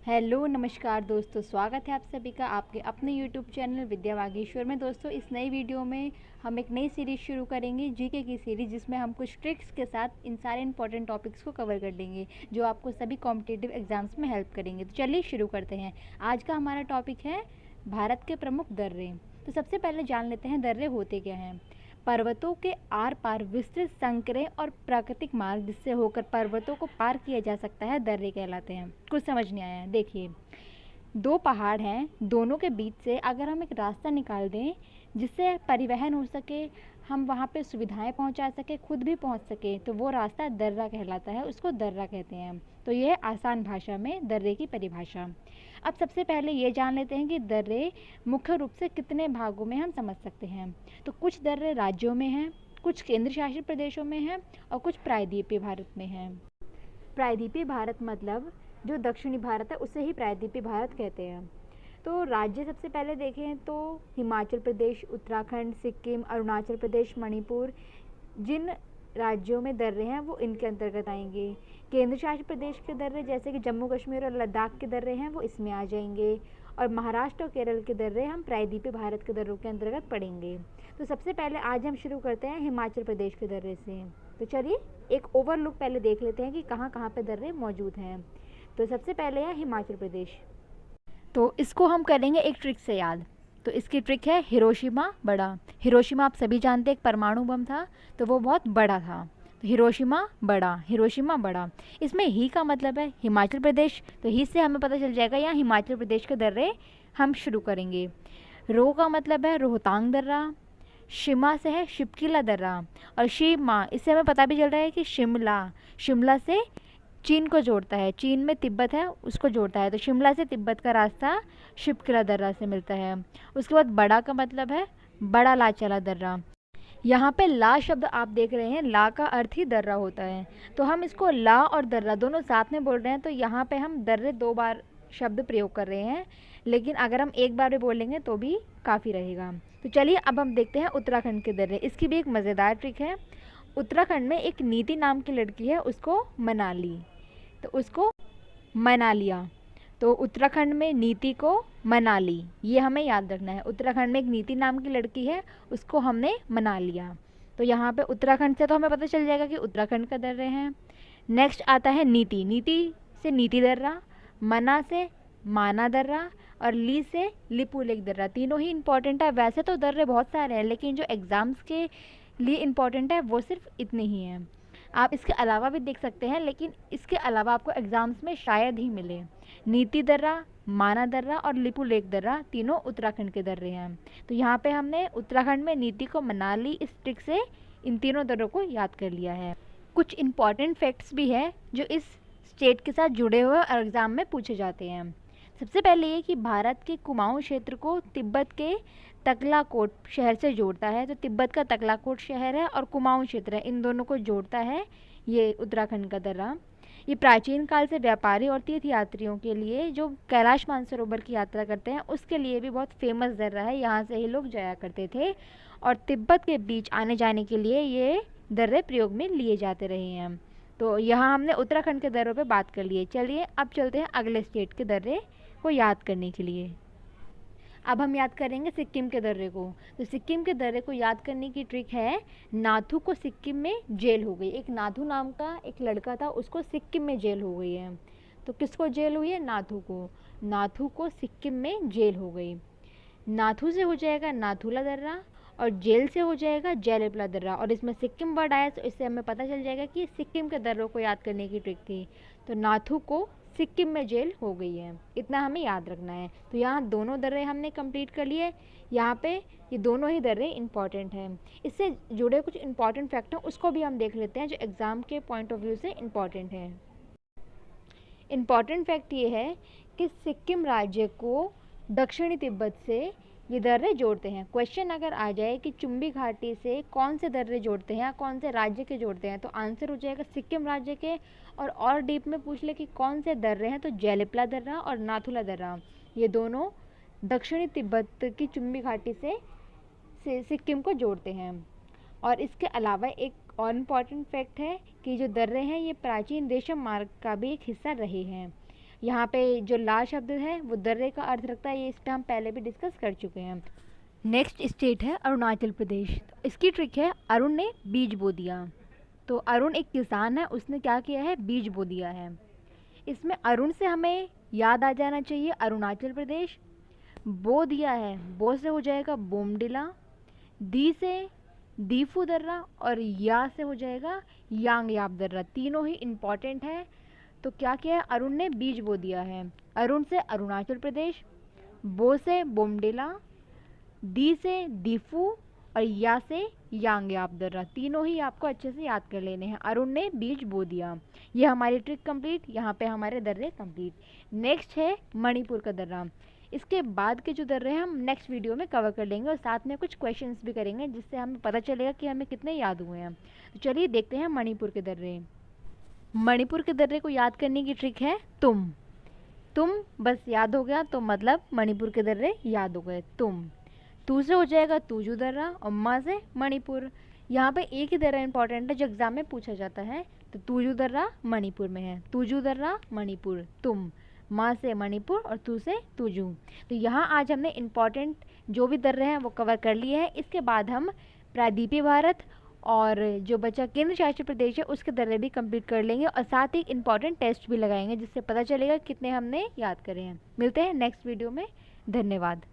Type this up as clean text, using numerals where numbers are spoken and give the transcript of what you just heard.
Hello नमस्कार दोस्तों, स्वागत है आप सभी का आपके अपने यूट्यूब चैनल विद्या वागीश्वर में। दोस्तों, इस नई वीडियो में हम एक नई सीरीज़ शुरू करेंगे, जीके की सीरीज़, जिसमें हम कुछ ट्रिक्स के साथ इन सारे इंपॉर्टेंट टॉपिक्स को कवर कर लेंगे जो आपको सभी कॉम्पिटिटिव एग्जाम्स में हेल्प करेंगे। तो चलिए शुरू करते हैं। आज का हमारा टॉपिक है भारत के प्रमुख दर्रे। तो सबसे पहले जान लेते हैं दर्रे होते क्या हैं। पर्वतों के आर पार विस्तृत संकरे और प्राकृतिक मार्ग जिससे होकर पर्वतों को पार किया जा सकता है, दर्रे कहलाते हैं। कुछ समझ नहीं आया? देखिए, दो पहाड़ हैं, दोनों के बीच से अगर हम एक रास्ता निकाल दें जिससे परिवहन हो सके, हम वहाँ पे सुविधाएं पहुँचा सके, खुद भी पहुँच सके, तो वो रास्ता दर्रा कहलाता है, उसको दर्रा कहते हैं। तो ये है आसान भाषा में दर्रे की परिभाषा। अब सबसे पहले ये जान लेते हैं कि दर्रे मुख्य रूप से कितने भागों में हम समझ सकते हैं। तो कुछ दर्रे राज्यों में हैं, कुछ केंद्र शासित प्रदेशों में हैं और कुछ प्रायद्वीपीय भारत में हैं। प्रायद्वीपीय भारत मतलब जो दक्षिणी भारत है उसे ही प्रायद्वीपीय भारत कहते हैं। तो राज्य सबसे पहले देखें तो हिमाचल प्रदेश, उत्तराखंड, सिक्किम, अरुणाचल प्रदेश, मणिपुर, जिन राज्यों में दर्रे हैं वो इनके अंतर्गत आएंगे। केंद्र शासित प्रदेश के दर्रे जैसे कि जम्मू कश्मीर और लद्दाख के दर्रे हैं वो इसमें आ जाएंगे, और महाराष्ट्र और केरल के दर्रे हम प्रायद्वीपीय भारत के दर्रों के अंतर्गत पड़ेंगे। तो सबसे पहले आज हम शुरू करते हैं हिमाचल प्रदेश के दर्रे से। तो चलिए एक ओवरलुक पहले देख लेते हैं कि कहाँ कहाँ पे दर्रे मौजूद हैं। तो सबसे पहले है हिमाचल प्रदेश। तो इसको हम करेंगे एक ट्रिक से याद। तो इसकी ट्रिक है हिरोशिमा बड़ा। हिरोशिमा आप सभी जानते हैं एक परमाणु बम था, तो वो बहुत बड़ा था। तो हिरोशिमा बड़ा, हिरोशिमा बड़ा। इसमें ही का मतलब है हिमाचल प्रदेश, तो ही से हमें पता चल जाएगा यहाँ हिमाचल प्रदेश के दर्रे हम शुरू करेंगे। रो का मतलब है रोहतांग दर्रा। शिमा से है शिपकीला दर्रा, और शिमा इससे हमें पता भी चल रहा है कि शिमला, शिमला से चीन को जोड़ता है, चीन में तिब्बत है उसको जोड़ता है, तो शिमला से तिब्बत का रास्ता शिपकीला दर्रा से मिलता है। उसके बाद बड़ा का मतलब है बड़ा लाचला दर्रा। यहाँ पे ला शब्द आप देख रहे हैं, ला का अर्थ ही दर्रा होता है, तो हम इसको ला और दर्रा दोनों साथ में बोल रहे हैं, तो यहाँ पे हम दर्रे दो बार शब्द प्रयोग कर रहे हैं, लेकिन अगर हम एक बार भी बोलेंगे तो भी काफ़ी रहेगा। तो चलिए अब हम देखते हैं उत्तराखंड के दर्रे। इसकी भी एक मज़ेदार ट्रिक है। उत्तराखंड में एक नीति नाम की लड़की है, उसको मनाली, तो उसको मना लिया। तो उत्तराखंड में नीति को मना ली, ये हमें याद रखना है। उत्तराखंड में एक नीति नाम की लड़की है, उसको हमने मना लिया। तो यहाँ पे उत्तराखंड से तो हमें पता चल जाएगा कि उत्तराखंड का दर्रे हैं। नेक्स्ट आता है नीति। नीति से नीति दर्रा, मना से माना दर्रा, और ली से लिपुलेख दर्रा। तीनों ही इंपॉर्टेंट है। वैसे तो दर्रे बहुत सारे हैं, लेकिन जो एग्ज़ाम्स के लिए इम्पॉर्टेंट है वो सिर्फ इतने ही हैं। आप इसके अलावा भी देख सकते हैं, लेकिन इसके अलावा आपको एग्ज़ाम्स में शायद ही मिले। नीति दर्रा, माना दर्रा और लिपुलेख दर्रा तीनों उत्तराखंड के दर्रे हैं। तो यहाँ पे हमने उत्तराखंड में नीति को मना ली, इस ट्रिक से इन तीनों दर्रों को याद कर लिया है। कुछ इम्पॉर्टेंट फैक्ट्स भी हैं जो इस स्टेट के साथ जुड़े हुए और एग्ज़ाम में पूछे जाते हैं। सबसे पहले ये कि भारत के कुमाऊं क्षेत्र को तिब्बत के तकलाकोट शहर से जोड़ता है। तो तिब्बत का तकलाकोट शहर है और कुमाऊं क्षेत्र है, इन दोनों को जोड़ता है ये उत्तराखंड का दर्रा। ये प्राचीन काल से व्यापारी और तीर्थ यात्रियों के लिए जो कैलाश मानसरोवर की यात्रा करते हैं उसके लिए भी बहुत फेमस दर्रा है, यहाँ से ही लोग जाया करते थे, और तिब्बत के बीच आने जाने के लिए ये दर्रे प्रयोग में लिए जाते रहे हैं। तो यहाँ हमने उत्तराखंड के दर्रों पे बात कर लिए। चलिए अब चलते हैं अगले स्टेट के दर्रे को याद करने के लिए। अब हम याद करेंगे सिक्किम के दर्रे को। तो सिक्किम के दर्रे को याद करने की ट्रिक है, नाथू को सिक्किम में जेल हो गई। एक नाथू नाम का एक लड़का था, उसको सिक्किम में जेल हो गई है। तो किसको जेल हुई है? नाथू को। नाथू को सिक्किम में जेल हो गई। नाथू से हो जाएगा नाथुला दर्रा, और जेल से हो जाएगा जैलेपला दर्रा, और इसमें सिक्किम वर्ड आया तो इससे हमें पता चल जाएगा कि सिक्किम के दर्रों को याद करने की ट्रिक थी। तो नाथू को सिक्किम में जेल हो गई है, इतना हमें याद रखना है। तो यहाँ दोनों दर्रे हमने कंप्लीट कर लिए। यहाँ पे ये दोनों ही दर्रे इंपॉर्टेंट हैं। इससे जुड़े कुछ इंपॉर्टेंट फैक्ट हैं, उसको भी हम देख लेते हैं जो एग्ज़ाम के पॉइंट ऑफ व्यू से इंपॉर्टेंट है। इम्पॉर्टेंट फैक्ट ये है कि सिक्किम राज्य को दक्षिणी तिब्बत से ये दर्रे जोड़ते हैं। क्वेश्चन अगर आ जाए कि चुम्बी घाटी से कौन से दर्रे जोड़ते हैं या कौन से राज्य के जोड़ते हैं, तो आंसर हो जाएगा सिक्किम राज्य के। और डीप में पूछ ले कि कौन से दर्रे हैं, तो जैलेपला दर्रा और नाथुला दर्रा, ये दोनों दक्षिणी तिब्बत की चुम्बी घाटी से सिक्किम को जोड़ते हैं। और इसके अलावा एक और इम्पॉर्टेंट फैक्ट है कि जो दर्रे हैं ये प्राचीन रेशम मार्ग का भी एक हिस्सा रहे हैं। यहाँ पे जो ला शब्द है वो दर्रे का अर्थ रखता है, ये इस पे हम पहले भी डिस्कस कर चुके हैं। नेक्स्ट स्टेट है अरुणाचल प्रदेश। तो इसकी ट्रिक है अरुण ने बीज बो दिया। तो अरुण एक किसान है, उसने क्या किया है, बीज बो दिया है। इसमें अरुण से हमें याद आ जाना चाहिए अरुणाचल प्रदेश। बो दिया है, बो से हो जाएगा बोमडिला, दी से दीफू दर्रा और या से हो जाएगा यांग याप दर्रा। तीनों ही इम्पॉर्टेंट है। तो क्या किया है, अरुण ने बीज बो दिया है। अरुण से अरुणाचल प्रदेश, बो से बोमडिला, दी से दीफू और या से यांग याप दर्रा। तीनों ही आपको अच्छे से याद कर लेने हैं। अरुण ने बीज बो दिया। ये हमारी ट्रिक कंप्लीट, यहाँ पे हमारे दर्रे कंप्लीट। नेक्स्ट है मणिपुर का दर्रा। इसके बाद के जो दर्रे हैं हम नेक्स्ट वीडियो में कवर कर लेंगे और साथ में कुछ क्वेश्चंस भी करेंगे जिससे हमें पता चलेगा कि हमें कितने याद हुए हैं। तो चलिए देखते हैं मणिपुर के दर्रे। मणिपुर के दर्रे को याद करने की ट्रिक है तुम बस याद हो गया तो मतलब मणिपुर के दर्रे याद हो गए। तू से हो जाएगा तुजू दर्रा और माँ से मणिपुर। यहाँ पे एक ही दर्रा इंपॉर्टेंट है जो एग्जाम में पूछा जाता है। तो तुजू दर्रा मणिपुर में है, तुजू दर्रा मणिपुर, तुम माँ से मणिपुर और तू से तुजू। तो यहाँ आज हमने इम्पॉर्टेंट जो भी दर्रे हैं वो कवर कर लिए हैं। इसके बाद हम प्रायद्वीपीय भारत और जो बचा केंद्र शासित प्रदेश है उसके दर्रे भी कंप्लीट कर लेंगे और साथ ही इंपॉर्टेंट टेस्ट भी लगाएंगे जिससे पता चलेगा कितने हमने याद करे हैं। मिलते हैं नेक्स्ट वीडियो में। धन्यवाद।